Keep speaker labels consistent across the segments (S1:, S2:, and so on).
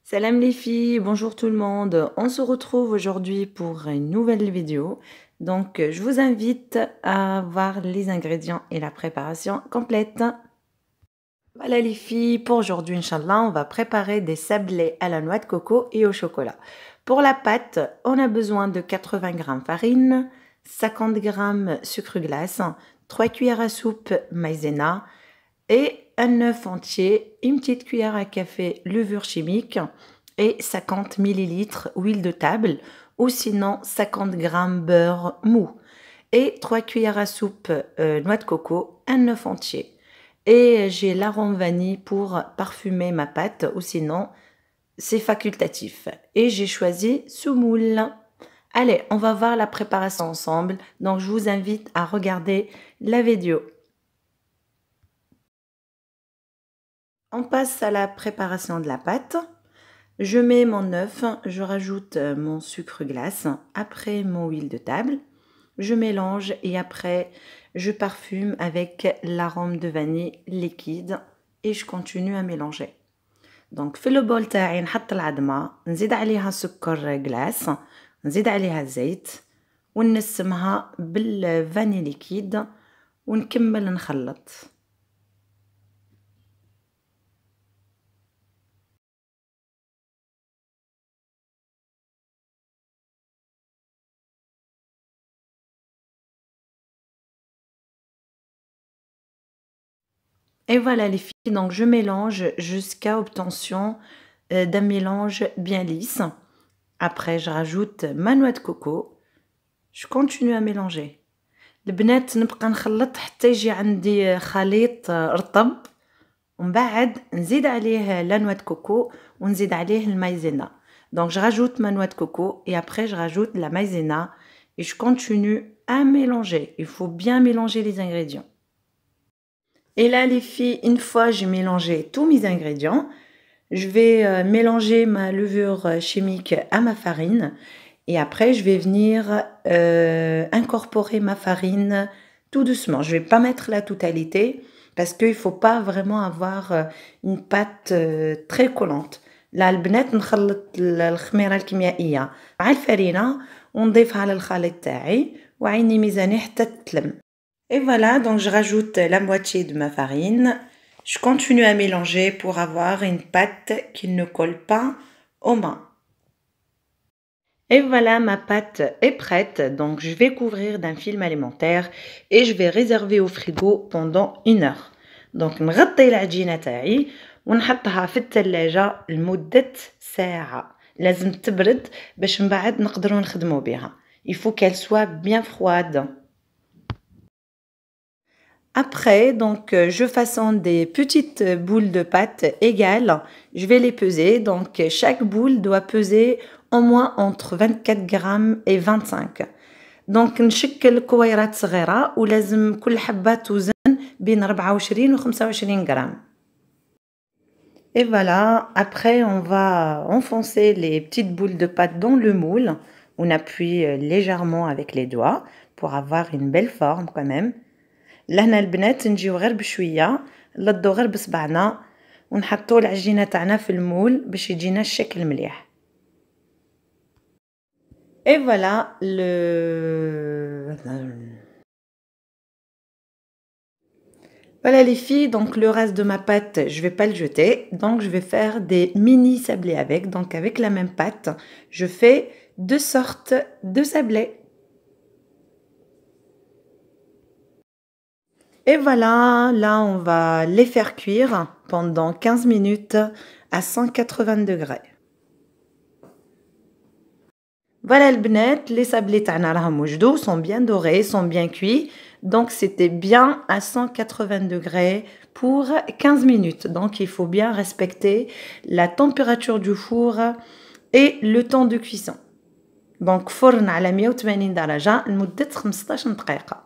S1: Salam les filles, bonjour tout le monde. On se retrouve aujourd'hui pour une nouvelle vidéo. Donc, je vous invite à voir les ingrédients et la préparation complète. Voilà les filles, pour aujourd'hui, Inch'Allah, on va préparer des sablés à la noix de coco et au chocolat. Pour la pâte, on a besoin de 80 g farine, 50 g sucre glace, 3 cuillères à soupe maïzena et un œuf entier, une petite cuillère à café levure chimique et 50 ml huile de table ou sinon 50 g beurre mou et 3 cuillères à soupe noix de coco, un œuf entier. Et j'ai l'arôme vanille pour parfumer ma pâte ou sinon c'est facultatif. Et j'ai choisi sous moule. Allez, on va voir la préparation ensemble. Donc je vous invite à regarder la vidéo. On passe à la préparation de la pâte. Je mets mon œuf, je rajoute mon sucre glace, après mon huile de table. Je mélange et après je parfume avec l'arôme de vanille liquide et je continue à mélanger. Donc في لو بول تاعي نحط العظمه نزيد عليها سكر glace نزيد عليها الزيت ونسمها بالفاني ليكيد ونكمل نخلط. Et voilà les filles, donc je mélange jusqu'à obtention d'un mélange bien lisse. Après, je rajoute ma noix de coco. Je continue à mélanger. البنات نبقى نخلط حتى يجي عندي خليط رطب ومن بعد نزيد عليه لا noix de coco ونزيد عليه المايزينا. Donc je rajoute ma noix de coco et après je rajoute la maïzena et je continue à mélanger. Il faut bien mélanger les ingrédients. Et là les filles, une fois j'ai mélangé tous mes ingrédients, je vais mélanger ma levure chimique à ma farine et après je vais venir incorporer ma farine tout doucement. Je ne vais pas mettre la totalité parce qu'il ne faut pas vraiment avoir une pâte très collante. لا البنات نخلط الخميرة الكيميائية مع الفرينة ونضيفها على الخليط تاعي وعيني ميزاني حتى تتلم. Et voilà, donc je rajoute la moitié de ma farine. Je continue à mélanger pour avoir une pâte qui ne colle pas aux mains. Et voilà, ma pâte est prête. Donc je vais couvrir d'un film alimentaire et je vais réserver au frigo pendant 1 heure. Donc نغطي العجينة تاعي ونحطها في الثلاجة لمدة ساعة. لازم تبرد باش من بعد نقدروا نخدموا بها. Il faut qu'elle soit bien froide. Après, donc, je façonne des petites boules de pâte égales. Je vais les peser. Donc, chaque boule doit peser au moins entre 24 grammes et 25. Donc, نشكل كويرات صغيرة ولازم كل حبة توزن بين 24 و 25 grammes. Et voilà, après on va enfoncer les petites boules de pâte dans le moule. On appuie légèrement avec les doigts pour avoir une belle forme quand même. لهنا البنات نجيو غير بشويه نلضو غير بصبعنا ونحطو العجينه تاعنا في المول باش يجينا الشكل مليح. Et voilà Voilà les filles, donc le reste de ma pâte, je vais pas le jeter, donc je vais faire des mini sablés avec. Donc avec la même pâte, je fais 2 sortes de sablés. Et voilà, là on va les faire cuire pendant 15 minutes à 180 degrés. Voilà البنات, les sablés تاعنا راهم وجدوا, sont bien dorés, sont bien cuits. Donc c'était bien à 180 degrés pour 15 minutes. Donc il faut bien respecter la température du four et le temps de cuisson. Donc فرن على 180 درجة لمدة 15 دقيقة.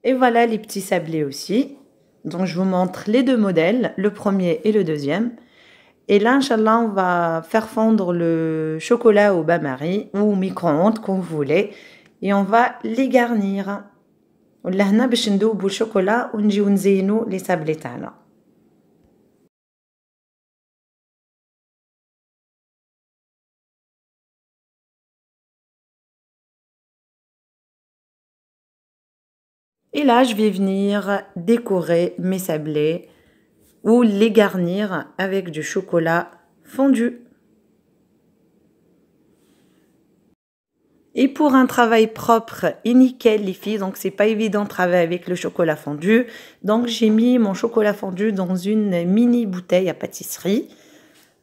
S1: Et voilà les petits sablés aussi. Donc je vous montre les deux modèles, le premier et le deuxième. Et là, Inch'Allah, on va faire fondre le chocolat au bain-marie ou au micro-ondes, comme vous voulez. Et on va les garnir. ولهنا باش ندوبوا الشوكولا ونجيو نزينوا les sablés تاعنا. Et là, je vais venir décorer mes sablés ou les garnir avec du chocolat fondu. Et pour un travail propre et nickel, les filles, donc c'est pas évident de travailler avec le chocolat fondu. Donc j'ai mis mon chocolat fondu dans une mini bouteille à pâtisserie.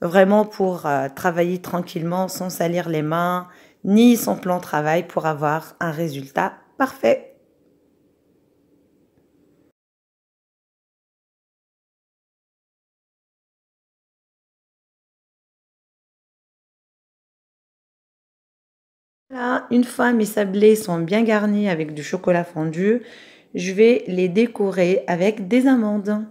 S1: Vraiment pour travailler tranquillement sans salir les mains, ni son plan de travail pour avoir un résultat parfait. Là, une fois mes sablés sont bien garnis avec du chocolat fondu, je vais les décorer avec des amandes.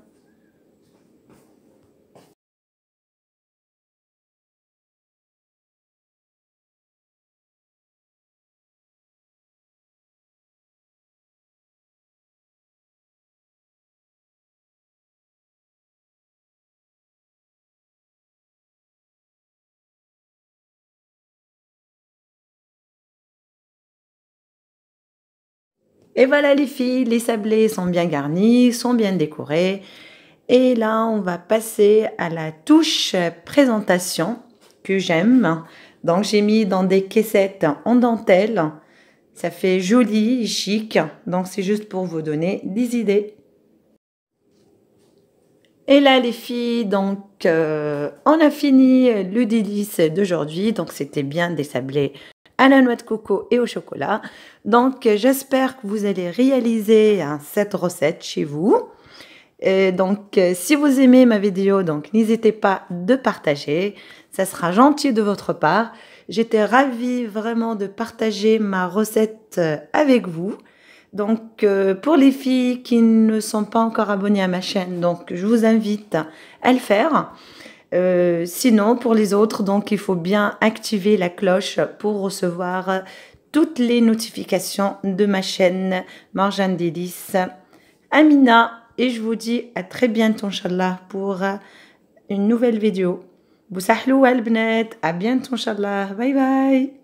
S1: Et voilà les filles, les sablés sont bien garnis, sont bien décorés. Et là, on va passer à la touche présentation que j'aime. Donc, j'ai mis dans des caissettes en dentelle. Ça fait joli et chic. Donc, c'est juste pour vous donner des idées. Et là, les filles, donc, on a fini le délice d'aujourd'hui. Donc, c'était bien des sablés à la noix de coco et au chocolat. Donc, j'espère que vous allez réaliser cette recette chez vous. Donc, si vous aimez ma vidéo, donc n'hésitez pas de partager. Ça sera gentil de votre part. J'étais ravie vraiment de partager ma recette avec vous. Donc, pour les filles qui ne sont pas encore abonnées à ma chaîne, donc je vous invite à le faire. Sinon, pour les autres, donc il faut bien activer la cloche pour recevoir toutes les notifications de ma chaîne Marjane Délices. Amina, et je vous dis à très bientôt, Inch'Allah, pour une nouvelle vidéo. Bousahlou al-bnat, à bientôt, Inch'Allah. Bye bye.